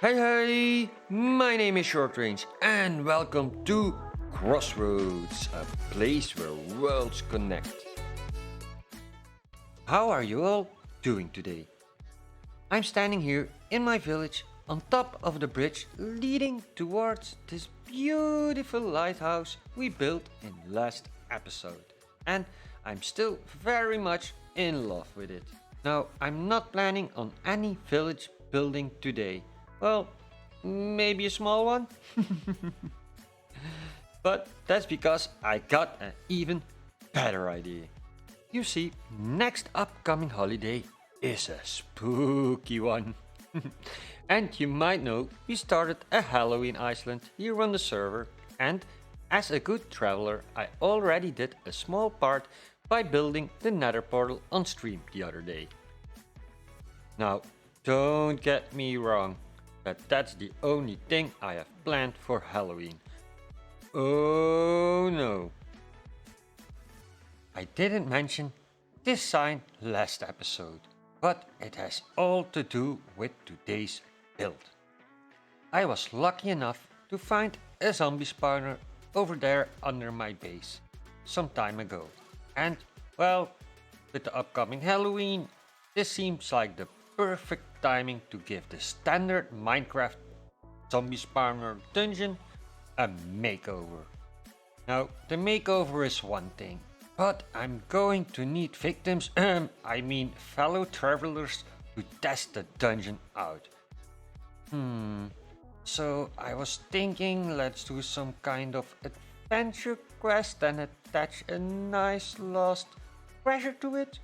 Hey hey, my name is Shortrange and welcome to Crossroads, a place where worlds connect. How are you all doing today? I'm standing here in my village on top of the bridge leading towards this beautiful lighthouse we built in last episode. And I'm still very much in love with it. Now, I'm not planning on any village building today. Well, maybe a small one. But that's because I got an even better idea. You see, next upcoming holiday is a spooky one. And you might know we started a Hellow in Iceland here on the server, and as a good traveler I already did a small part by building the nether portal on stream the other day. Now, don't get me wrong, that's the only thing I have planned for Halloween. Oh no. I didn't mention this sign last episode, but it has all to do with today's build. I was lucky enough to find a zombie spawner over there under my base some time ago. And well, with the upcoming Halloween, this seems like the perfect timing to give the standard Minecraft zombie spawner dungeon a makeover. Now, the makeover is one thing, but I'm going to need victims, fellow travelers to test the dungeon out. So I was thinking let's do some kind of adventure quest and attach a nice lost treasure to it.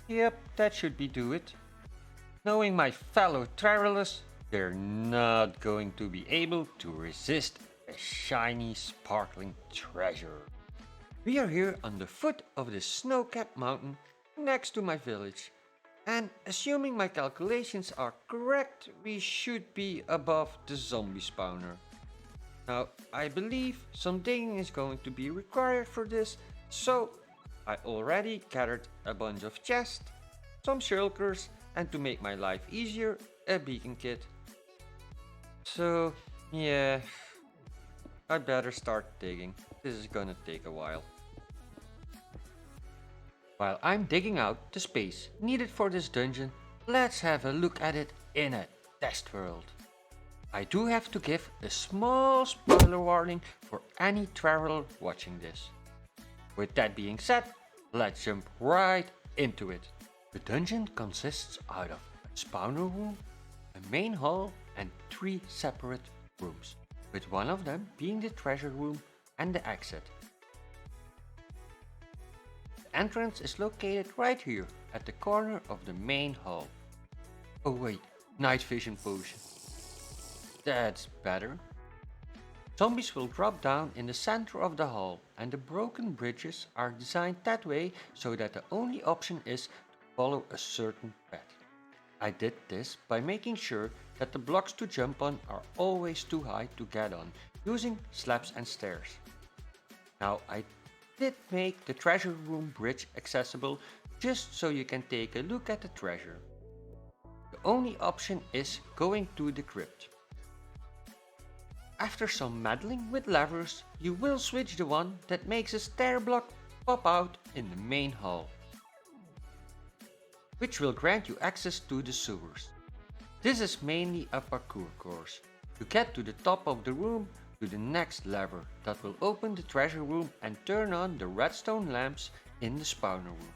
Yep, that should do it. Knowing my fellow travelers, they're not going to be able to resist a shiny, sparkling treasure. We are here on the foot of the snow-capped mountain next to my village. And assuming my calculations are correct, we should be above the zombie spawner. Now, I believe some digging is going to be required for this, so I already gathered a bunch of chests, some shulkers, and to make my life easier, a beacon kit. So, yeah, I better start digging. This is gonna take a while. While I'm digging out the space needed for this dungeon, let's have a look at it in a test world. I do have to give a small spoiler warning for any traveler watching this. With that being said, let's jump right into it. The dungeon consists out of a spawner room, a main hall and 3 separate rooms, with one of them being the treasure room and the exit. The entrance is located right here at the corner of the main hall. Oh wait, night vision potion. That's better. Zombies will drop down in the center of the hall, and the broken bridges are designed that way so that the only option is to follow a certain path. I did this by making sure that the blocks to jump on are always too high to get on, using slabs and stairs. Now I did make the treasure room bridge accessible just so you can take a look at the treasure. The only option is going to the crypt. After some meddling with levers, you will switch the one that makes a stair block pop out in the main hall, which will grant you access to the sewers. This is mainly a parkour course. To get to the top of the room, do the next lever that will open the treasure room and turn on the redstone lamps in the spawner room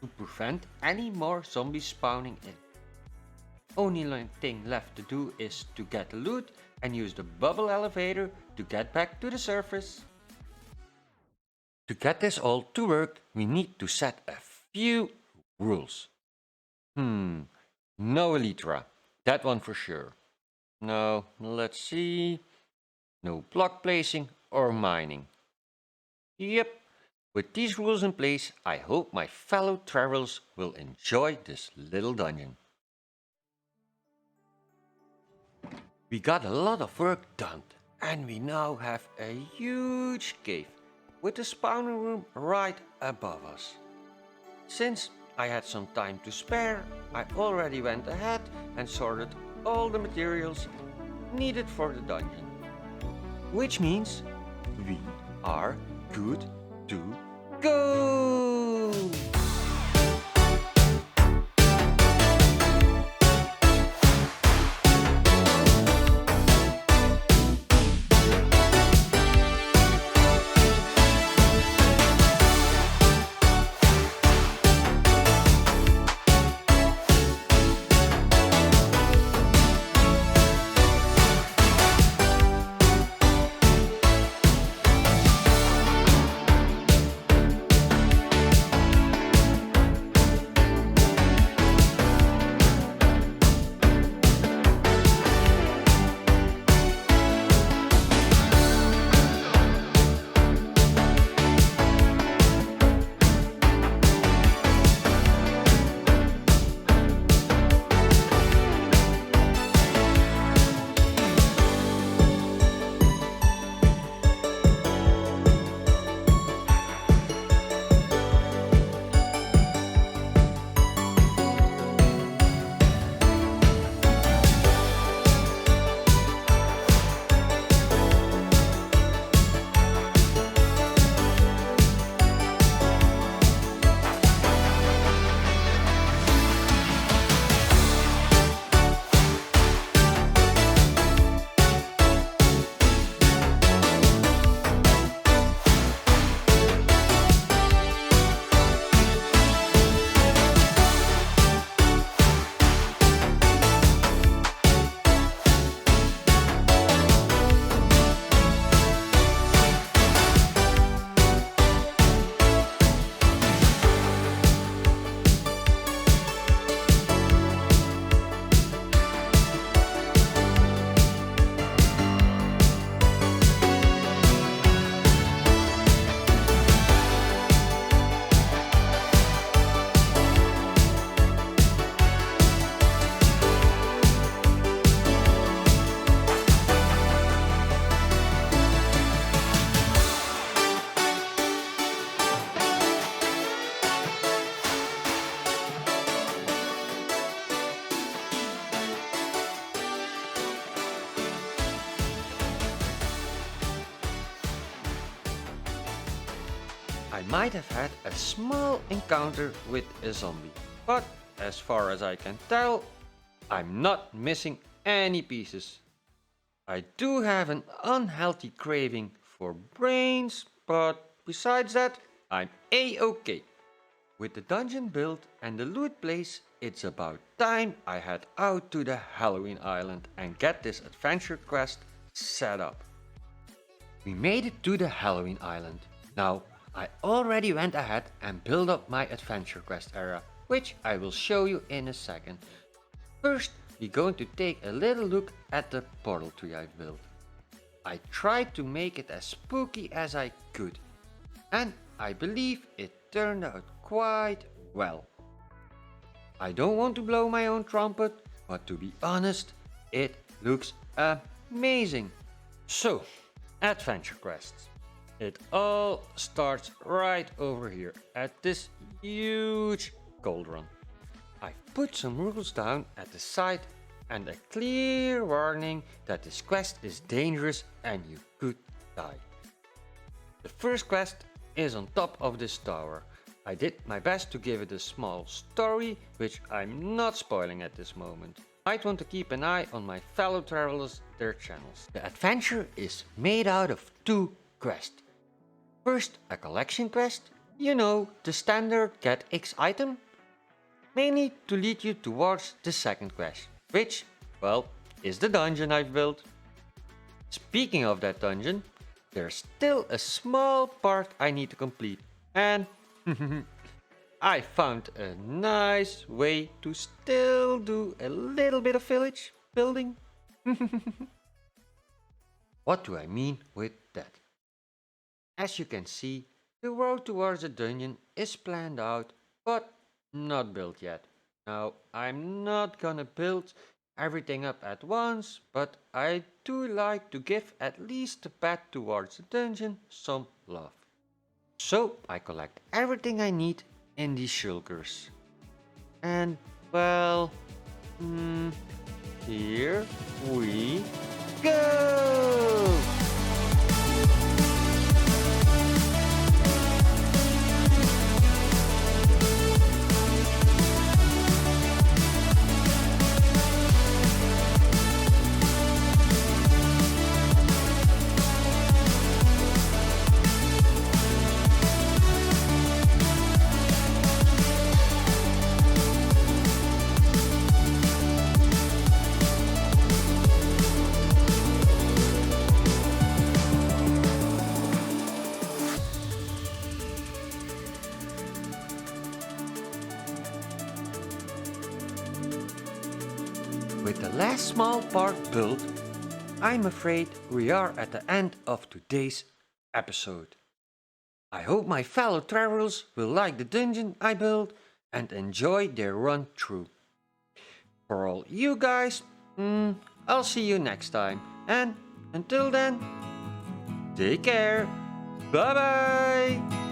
to prevent any more zombies spawning in. Only thing left to do is to get the loot and use the bubble elevator to get back to the surface. To get this all to work, we need to set a few rules. No elytra, that one for sure. No, let's see. No block placing or mining. Yep, with these rules in place, I hope my fellow travelers will enjoy this little dungeon. We got a lot of work done, and we now have a huge cave with the spawner room right above us. Since I had some time to spare, I already went ahead and sorted all the materials needed for the dungeon. Which means we are good to go! I might have had a small encounter with a zombie, but as far as I can tell, I'm not missing any pieces. I do have an unhealthy craving for brains, but besides that, I'm a-okay. With the dungeon built and the loot place, it's about time I head out to the Halloween Island and get this adventure quest set up. We made it to the Halloween Island. Now, I already went ahead and built up my adventure quest area, which I will show you in a second. First, we're going to take a little look at the portal tree I've built. I tried to make it as spooky as I could, and I believe it turned out quite well. I don't want to blow my own trumpet, but to be honest, it looks amazing. So, adventure quests. It all starts right over here at this huge cauldron. I've put some rules down at the side and a clear warning that this quest is dangerous and you could die. The first quest is on top of this tower. I did my best to give it a small story, which I'm not spoiling at this moment. Might want to keep an eye on my fellow travelers, their channels. The adventure is made out of two quests. First, a collection quest, you know, the standard get X item, mainly to lead you towards the second quest, which, well, is the dungeon I've built. Speaking of that dungeon, there's still a small part I need to complete, and I found a nice way to still do a little bit of village building. What do I mean with that? As you can see, the road towards the dungeon is planned out, but not built yet. Now, I'm not gonna build everything up at once, but I do like to give at least the path towards the dungeon some love. So I collect everything I need in these shulkers. And, well, here we go! With the last small part built, I'm afraid we are at the end of today's episode. I hope my fellow travelers will like the dungeon I built and enjoy their run through. For all you guys, I'll see you next time, and until then, take care, bye bye!